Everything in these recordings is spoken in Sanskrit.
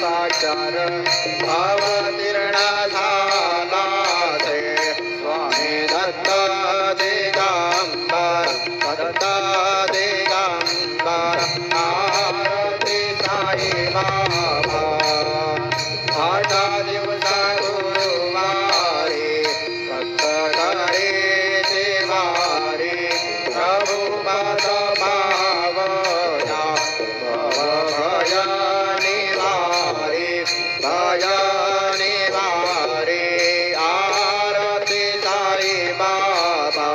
साक्षर अवतीर्णा झाला से स्वामी दत्त दिगंबर दत्त दिगंबर आरती साई बाबा 8 दिवस गुरुवारी भक्त करे देवारी प्रभु पद पावना भय निवारी आरती साई बाबा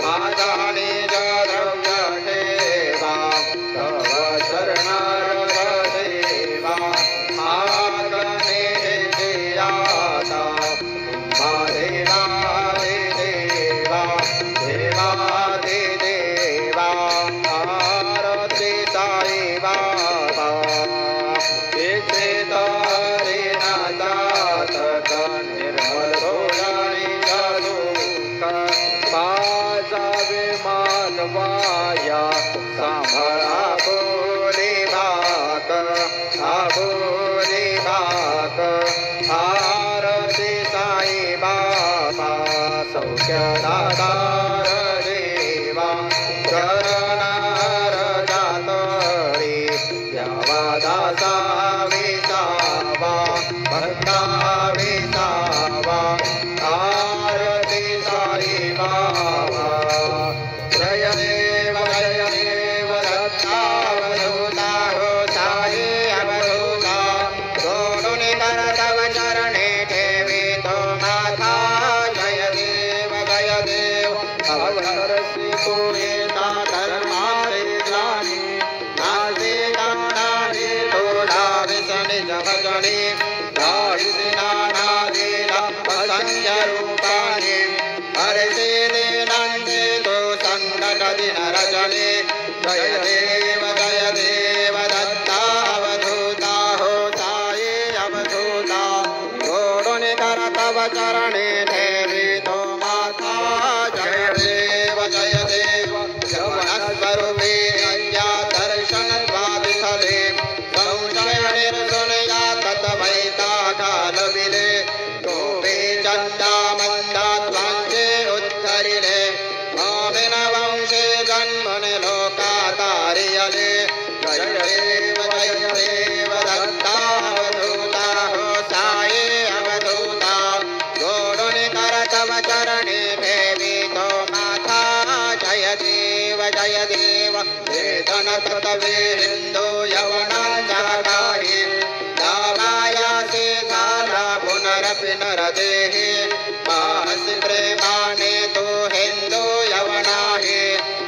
माझा निज द्रव्य ठेवा तव शरणार सेवा आगने जियाता देवा देवा देवादि देवा आरती साई बाबा तारे नाथ निर्मल सोळाणी पाजावे मानवाया सांभळा बोले भाक आरती साई बाबा सौख्यदातार देवा करणार जातरी द्यावा दासा विसावा भक्ता विसावा आरती साई बाबा जय देव दत्तावधूता हो साई अवधूता सोडून कर तव चरणे ठेवी तो माथा जय देव अवधरसी तो येता धर्मारे ग्लानी नासे कांडाने तोडा विसनि जमजनी दारिसी नानादीला असंख्य रूपाने हरसे देनांचे तो संकट दिन रजनी जय देव दत्तावधूता हो साई अवधूता सोडून कर तव चरणे ठेवी तो माथा जय देव यवनस्वरूपे अय्या दर्शन द्वादिखले संशय निर्सुन या तद्वैता कालविले गोपे चंदा मंदा त्वांचे उत्तरिले मामिन वंशे जन्मने लोकातारियले जय देव दत्तावधूता हो साई अवधूता जोडून कर तव चरणे ठेवी तो माथा जय देव वेदन कृतवे हिंदू यवनांचा काही दावायासे झाला पुनरपि नरदेहि मानसी प्रेमाने तो हिंदू यवनाहे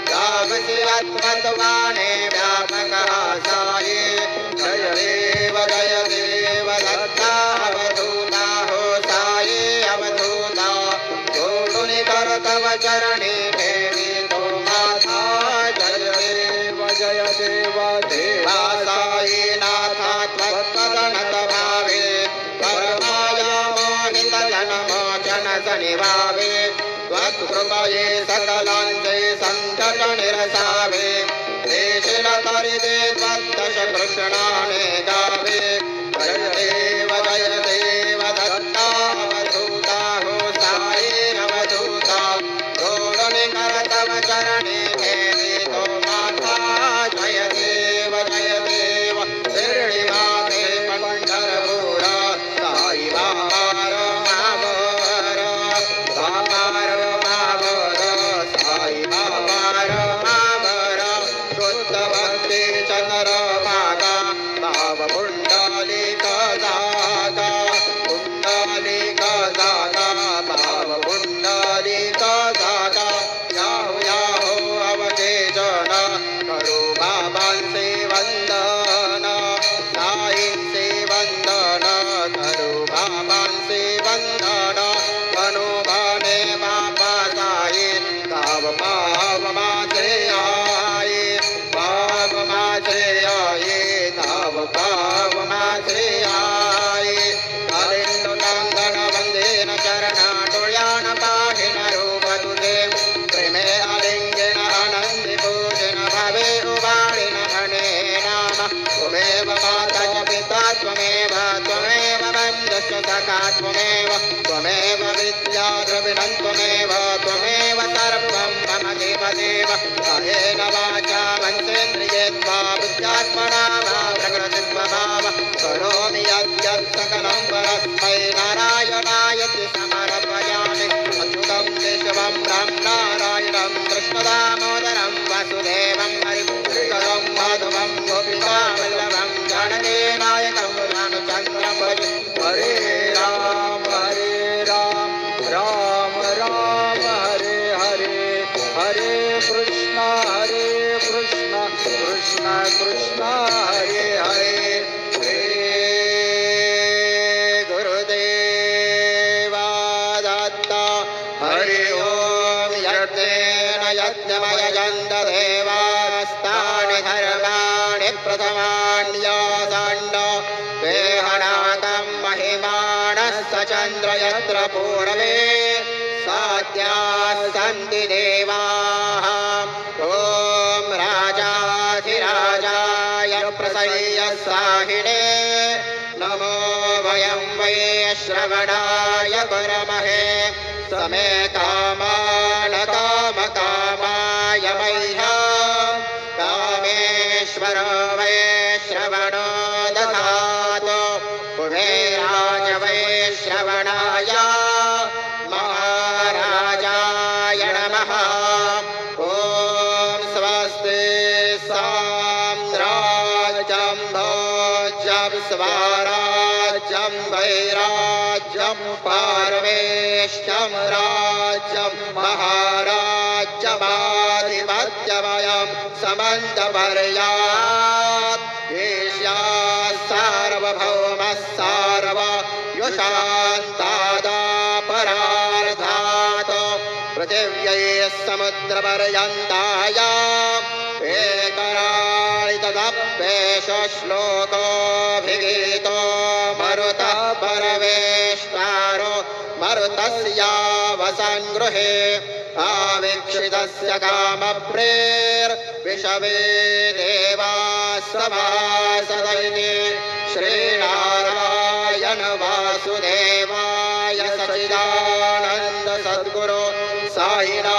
दावसी आत्मत्वाने व्यापक साई जय देव दत्तावधूता हो साई अवधूता जोडून कर तव चरणे ठेवी तो माथा जय देव देवा साई नाथा त्वत्पदनत भावे परमाया मोहित जनमोचन सनिभावे त्वत्कृपये सकलांचे संकट निरसावे देशिल तरिदे त्वत्दश कृष्णाने गावे जय देव दत्तावधूता हो साई अवधूता जोडून कर तव चरणे ठेवी तो माथा जय देव शिर्डी माते पंढरपूर साई बाबार मावर साई बाबार मावर शुद्ध भक्ती चंद्र भागा तारका त्वमेव त्वमेव विद्या द्रविणं त्वमेव त्वमेव सर्वं मम देवदेव कायेन वाचा मनसेन्द्रियेर्वा बुद्ध्यात्मना वा प्रकृतिस्वभाव करोमि यद्यत् सकलं परस्मै नारायणायति समर्पयामि अच्युतं केशवं राम नारायणं कृष्णदामोदरं वासुदेवं हरिपुत्रं माधवं गोपिकावल्लभं जानकीनायकं रामचन्द्रं भजे हरे राम राम राम हरे हरे हरे कृष्ण कृष्ण कृष्ण हरे हरे हे गुरुदेवा दत्ता हरि ओम यज्ञेन यज्ञमयजन्त देवास्तानि धर्माणि प्रथमान्यासाण्ड वेहनाकं महिमानः सचन्द्र यत्र पूर्वे साध्याः सन्ति देवाः ॐ राजाधिराजाय प्रसय्यसाहिने नमो वयं वै श्रवणाय कुर्महे समे कामानकामकामाय मह्यं कामेश्वर वै श्रवणो दधातु कुबेराय वै श्रवणाय महाराजाय नमः ॐ स्वस्ति साम्राज्यं भोज्यं स्वराज्यं वैराज्यं पारमेष्ठ्यं राज्यं महाराज्यमाधिपत्यमयं समन्तपर्यात् ईशा सार्वभौमः सार्वयुषान्तादापरार्धात् पृथिव्यै समुद्रपर्यन्तायाम् एकराणि तदप्येष श्लोकोऽभिगीतो मरुतः परवेष्टारो मरुतस्यावसङ्गृहे आवीक्षितस्य कामप्रेर्विषवे देवाः सभासदैः श्रीनारायण वासुदेवाय सच्चिदानन्द सद्गुरो साईनाथ